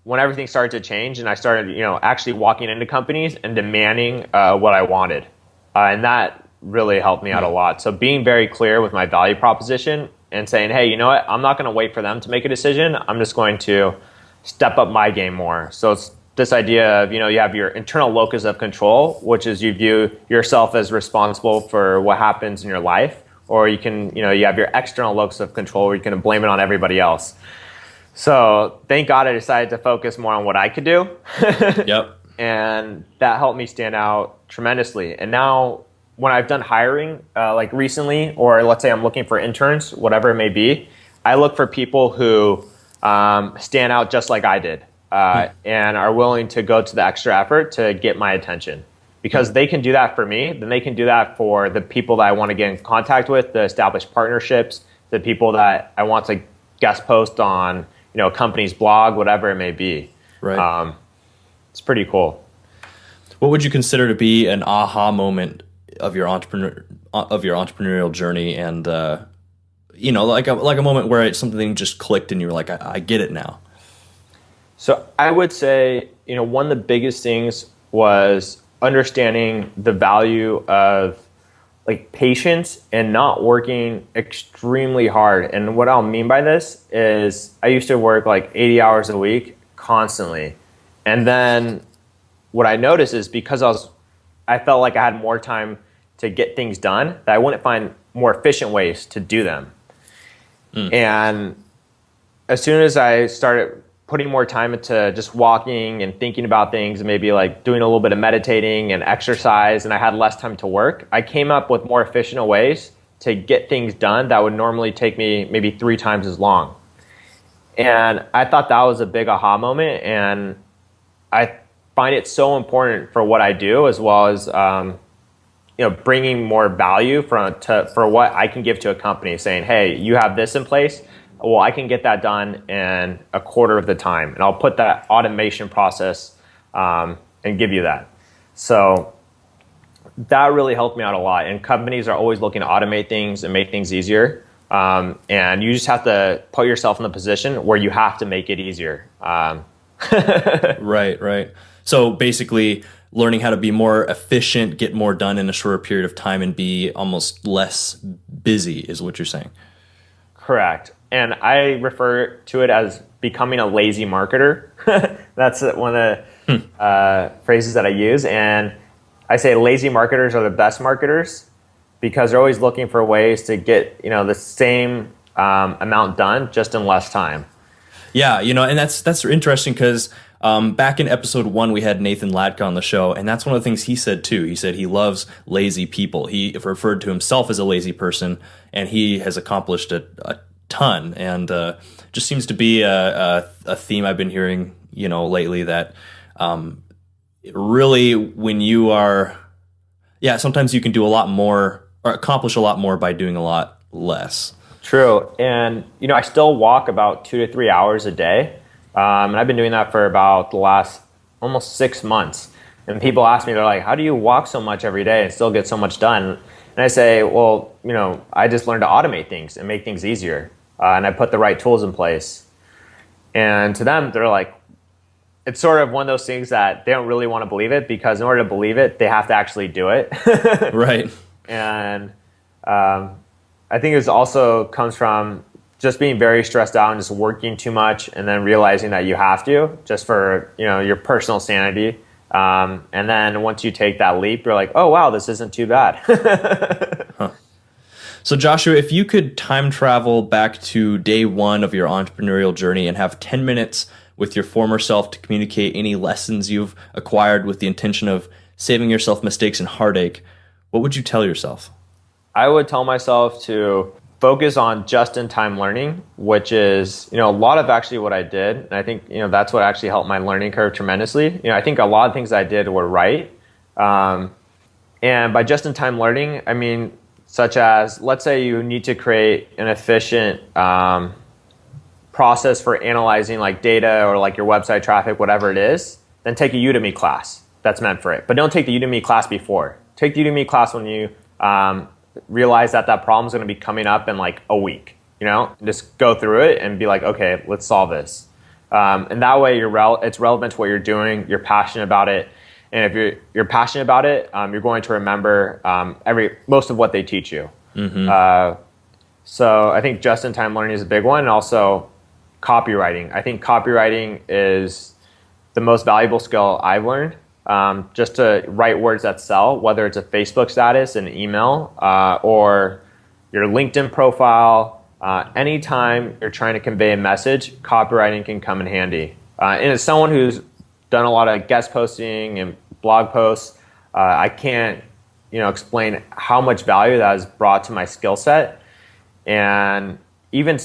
when everything started to change, and I started, actually walking into companies and demanding what I wanted. And that really helped me out a lot. So being very clear with my value proposition and saying, hey, you know what? I'm not going to wait for them to make a decision. I'm just going to step up my game more. So it's this idea of, you have your internal locus of control, which is you view yourself as responsible for what happens in your life. Or you can, you have your external locus of control where you can blame it on everybody else. So thank God I decided to focus more on what I could do. Yep. And that helped me stand out tremendously. And now when I've done hiring, like recently, or let's say I'm looking for interns, whatever it may be, I look for people who stand out just like I did and are willing to go to the extra effort to get my attention. Because they can do that for me, then they can do that for the people that I want to get in contact with, the established partnerships, the people that I want to guest post on, a company's blog, whatever it may be. Right. It's pretty cool. What would you consider to be an aha moment of your entrepreneurial journey, and like a moment where something just clicked and you were like, I get it now? So I would say, one of the biggest things was understanding the value of like patience and not working extremely hard. And what I'll mean by this is I used to work like 80 hours a week constantly. And then what I noticed is because I felt like I had more time to get things done, that I wouldn't find more efficient ways to do them. And as soon as I started putting more time into just walking and thinking about things and maybe like doing a little bit of meditating and exercise, and I had less time to work, I came up with more efficient ways to get things done that would normally take me maybe 3 times as long. And I thought that was a big aha moment, and I find it so important for what I do, as well as bringing more value for what I can give to a company, saying, hey, you have this in place. Well, I can get that done in a quarter of the time, and I'll put that automation process and give you that. So that really helped me out a lot. And companies are always looking to automate things and make things easier. And you just have to put yourself in the position where you have to make it easier. Right. So basically learning how to be more efficient, get more done in a shorter period of time, and be almost less busy is what you're saying. Correct. And I refer to it as becoming a lazy marketer. That's one of the phrases that I use. And I say lazy marketers are the best marketers because they're always looking for ways to get, the same amount done just in less time. Yeah, and that's interesting because back in episode 1, we had Nathan Latka on the show, and that's one of the things he said too. He said he loves lazy people. He referred to himself as a lazy person, and he has accomplished a ton. And just seems to be a theme I've been hearing, lately, that really when you are, sometimes you can do a lot more or accomplish a lot more by doing a lot less. True. And, I still walk about 2 to 3 hours a day. And I've been doing that for about the last almost 6 months. And people ask me, they're like, how do you walk so much every day and still get so much done? And I say, well, I just learned to automate things and make things easier. And I put the right tools in place. And to them, they're like, it's sort of one of those things that they don't really want to believe it, because in order to believe it, they have to actually do it. Right. And I think it also comes from just being very stressed out and just working too much, and then realizing that you have to, just for your personal sanity. And then once you take that leap, you're like, oh wow, this isn't too bad. Huh. So Joshua, if you could time travel back to day 1 of your entrepreneurial journey and have 10 minutes with your former self to communicate any lessons you've acquired with the intention of saving yourself mistakes and heartache, what would you tell yourself? I would tell myself to focus on just-in-time learning, which is, a lot of actually what I did. And I think, that's what actually helped my learning curve tremendously. I think a lot of things I did were right. And by just-in-time learning, I mean, such as, let's say you need to create an efficient process for analyzing like data or like your website traffic, whatever it is, then take a Udemy class that's meant for it. But don't take the Udemy class before. Take the Udemy class when you realize that problem is going to be coming up in like a week, just go through it and be like, okay, let's solve this. And that way it's relevant to what you're doing. You're passionate about it. And if you're passionate about it, you're going to remember most of what they teach you. Mm-hmm. So I think just-in-time learning is a big one. And also copywriting. I think copywriting is the most valuable skill I've learned. Just to write words that sell, whether it's a Facebook status, an email, or your LinkedIn profile. Anytime you're trying to convey a message, copywriting can come in handy. And as someone who's done a lot of guest posting and blog posts, I can't explain how much value that has brought to my skill set. And even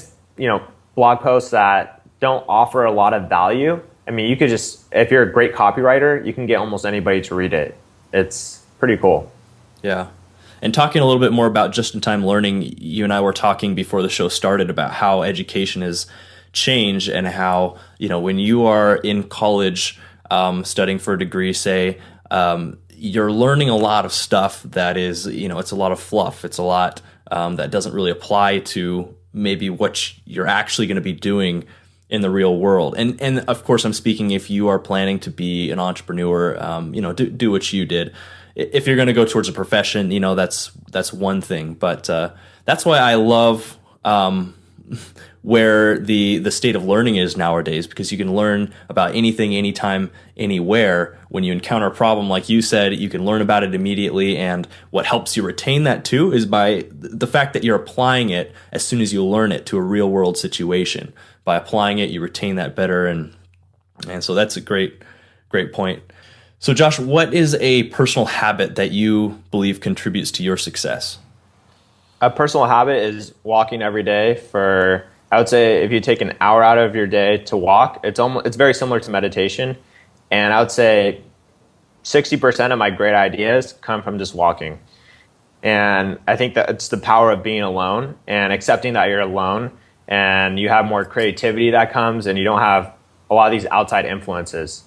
blog posts that don't offer a lot of value, I mean, you could if you're a great copywriter, you can get almost anybody to read it. It's pretty cool. Yeah. And talking a little bit more about just-in-time learning, you and I were talking before the show started about how education has changed, and how, when you are in college studying for a degree, say, you're learning a lot of stuff that is, it's a lot of fluff. It's a lot that doesn't really apply to maybe what you're actually going to be doing in the real world. And of course, I'm speaking if you are planning to be an entrepreneur, do what you did. If you're going to go towards a profession, that's one thing. But that's why I love where the state of learning is nowadays, because you can learn about anything, anytime, anywhere. When you encounter a problem, like you said, you can learn about it immediately. And what helps you retain that too is by the fact that you're applying it as soon as you learn it to a real world situation. By applying it, you retain that better. And so that's a great point. So Josh, what is a personal habit that you believe contributes to your success? A personal habit is walking every day for, I would say, if you take an hour out of your day to walk, it's very similar to meditation. And I would say 60% of my great ideas come from just walking. And I think that it's the power of being alone and accepting that you're alone, and you have more creativity that comes, and you don't have a lot of these outside influences.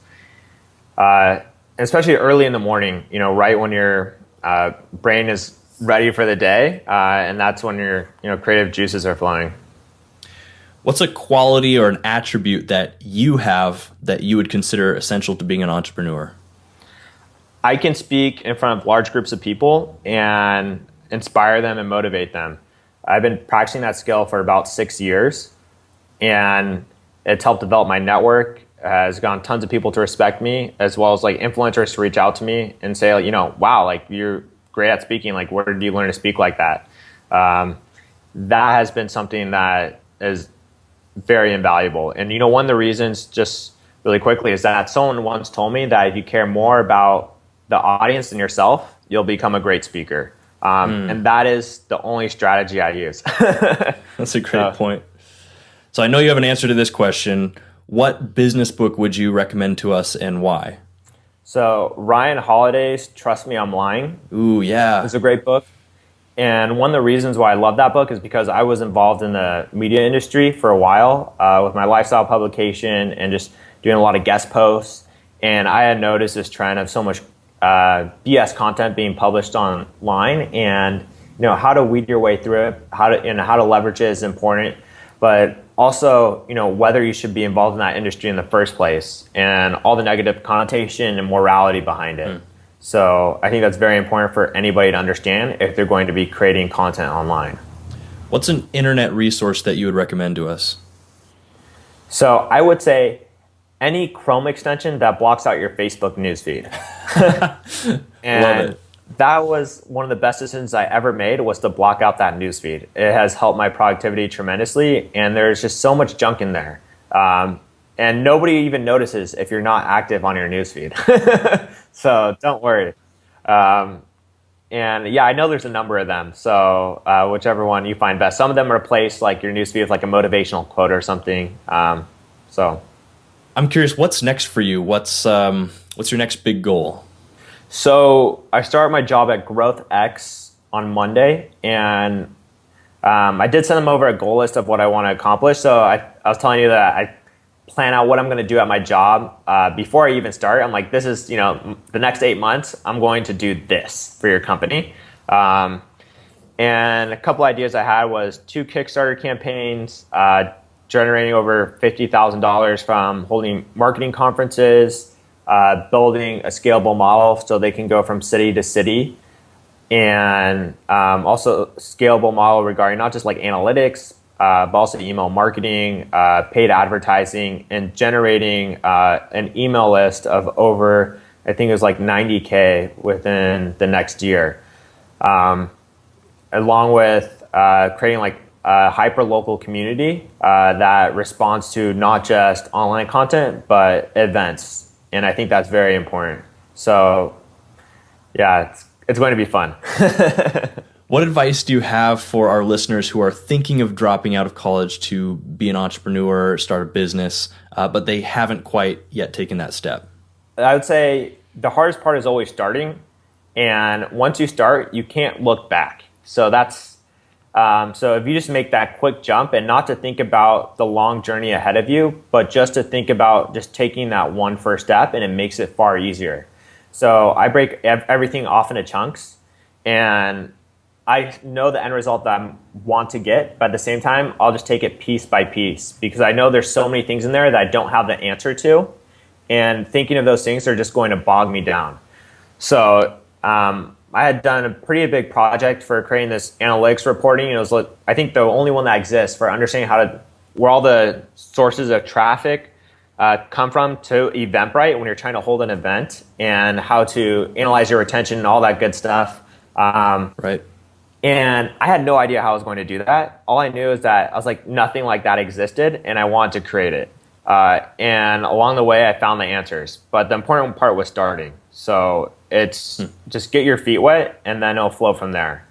Especially early in the morning, right when your brain is ready for the day, and that's when your creative juices are flowing. What's a quality or an attribute that you have that you would consider essential to being an entrepreneur? I can speak in front of large groups of people and inspire them and motivate them. I've been practicing that skill for about 6 years, and it's helped develop my network, has gotten tons of people to respect me, as well as like influencers to reach out to me and say, wow, like you're great at speaking. Like, where did you learn to speak like that? That has been something that is very invaluable. And, one of the reasons, just really quickly, is that someone once told me that if you care more about the audience than yourself, you'll become a great speaker. And that is the only strategy I use. That's a great point. So I know you have an answer to this question. What business book would you recommend to us and why? So Ryan Holiday's Trust Me, I'm Lying. Ooh, yeah. It's a great book. And one of the reasons why I love that book is because I was involved in the media industry for a while with my lifestyle publication and just doing a lot of guest posts. And I had noticed this trend of so much BS content being published online, and how to weed your way through it, how to leverage it is important. But also, whether you should be involved in that industry in the first place and all the negative connotation and morality behind it. So I think that's very important for anybody to understand if they're going to be creating content online. What's an internet resource that you would recommend to us? So I would say any Chrome extension that blocks out your Facebook newsfeed. And Love it. that was one of the best decisions I ever made, was to block out that newsfeed. It has helped my productivity tremendously, and there's just so much junk in there. And nobody even notices if you're not active on your newsfeed. So don't worry. And yeah, I know there's a number of them. So whichever one you find best. Some of them replace like your newsfeed with like a motivational quote or something. So I'm curious, what's next for you? What's your next big goal? So I start my job at GrowthX on Monday, and I did send them over a goal list of what I want to accomplish. So I was telling you that I plan out what I'm going to do at my job before I even start. I'm like, this is, the next 8 months, I'm going to do this for your company. And a couple ideas I had was 2 Kickstarter campaigns, generating over $50,000 from holding marketing conferences, building a scalable model so they can go from city to city, and also scalable model regarding not just like analytics, but also email marketing, paid advertising, and generating an email list of over, I think it was like 90K within the next year, along with creating like a hyper-local community that responds to not just online content, but events. And I think that's very important. So yeah, it's going to be fun. What advice do you have for our listeners who are thinking of dropping out of college to be an entrepreneur, start a business, but they haven't quite yet taken that step? I would say the hardest part is always starting. And once you start, you can't look back. So that's so if you just make that quick jump, and not to think about the long journey ahead of you, but just to think about just taking that one first step, and it makes it far easier. So I break everything off into chunks, and I know the end result that I want to get, but at the same time, I'll just take it piece by piece, because I know there's so many things in there that I don't have the answer to, and thinking of those things are just going to bog me down. So I had done a pretty big project for creating this analytics reporting. It was, I think, the only one that exists for understanding where all the sources of traffic come from to Eventbrite when you're trying to hold an event, and how to analyze your retention and all that good stuff. Right. And I had no idea how I was going to do that. All I knew is that I was like, nothing like that existed, and I wanted to create it. And along the way, I found the answers. But the important part was starting. So it's just get your feet wet, and then it'll flow from there.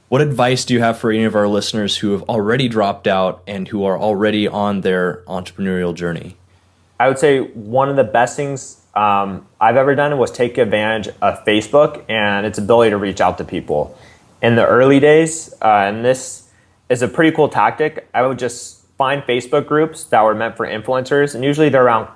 What advice do you have for any of our listeners who have already dropped out and who are already on their entrepreneurial journey? I would say one of the best things I've ever done was take advantage of Facebook and its ability to reach out to people. In the early days, and this is a pretty cool tactic, I would just find Facebook groups that were meant for influencers, and usually they're around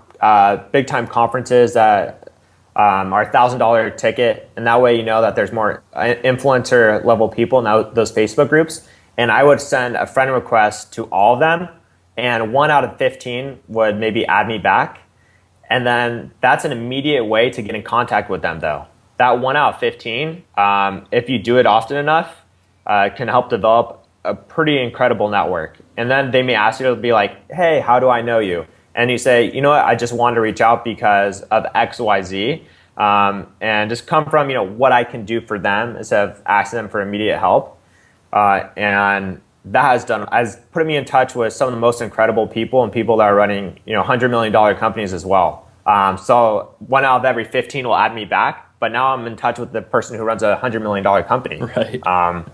big time conferences that are $1,000 ticket, and that way you know that there's more influencer level people in those Facebook groups. And I would send a friend request to all of them, and 1 out of 15 would maybe add me back. And then that's an immediate way to get in contact with them, though. That 1 out of 15, if you do it often enough, can help develop a pretty incredible network. And then they may ask you to be like, hey, how do I know you? and you say, you know what, I just wanted to reach out because of X, Y, Z, and just come from, what I can do for them instead of asking them for immediate help. And that has put me in touch with some of the most incredible people and people that are running, $100 million companies as well. So 1 out of every 15 will add me back, but now I'm in touch with the person who runs a $100 million company. Right.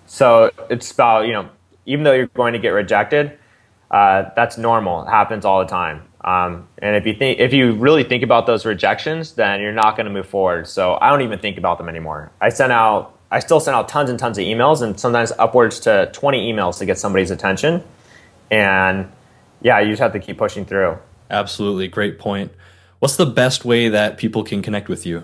So it's about, even though you're going to get rejected, that's normal. It happens all the time. And if you really think about those rejections, then you're not going to move forward. So I don't even think about them anymore. I still send out tons and tons of emails, and sometimes upwards to 20 emails to get somebody's attention. And yeah, you just have to keep pushing through. Absolutely. Great point. What's the best way that people can connect with you?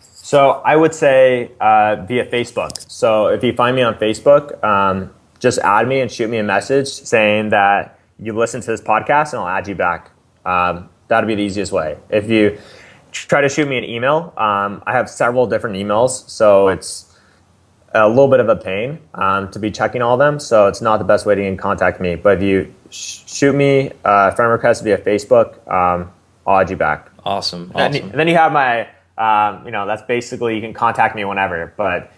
So I would say via Facebook. So if you find me on Facebook, just add me and shoot me a message saying that you listen to this podcast, and I'll add you back. That'd be the easiest way. If you try to shoot me an email, I have several different emails, so it's a little bit of a pain to be checking all of them, so it's not the best way to contact me. But if you shoot me a friend request via Facebook, I'll add you back. Awesome. And then you have my, that's basically, you can contact me whenever, but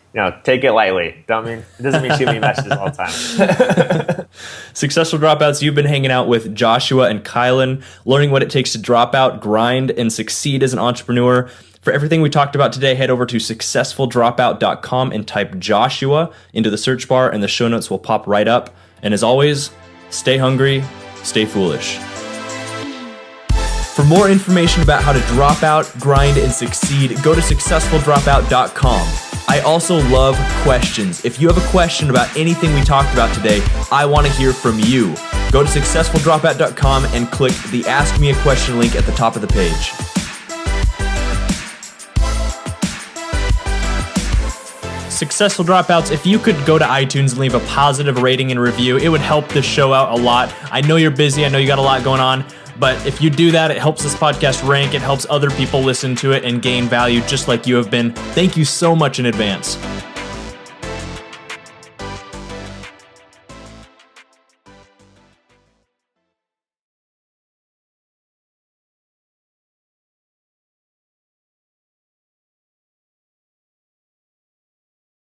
take it lightly. It doesn't mean shoot me messages all the time. Successful Dropouts, you've been hanging out with Joshua and Kylan, learning what it takes to drop out, grind, and succeed as an entrepreneur. For everything we talked about today, head over to successfuldropout.com and type Joshua into the search bar, and the show notes will pop right up. And as always, stay hungry, stay foolish. For more information about how to drop out, grind, and succeed, go to successfuldropout.com. I also love questions. If you have a question about anything we talked about today, I want to hear from you. Go to successfuldropout.com and click the Ask Me a Question link at the top of the page. Successful Dropouts, if you could go to iTunes and leave a positive rating and review, it would help the show out a lot. I know you're busy. I know you got a lot going on. But if you do that, it helps this podcast rank. It helps other people listen to it and gain value just like you have been. Thank you so much in advance.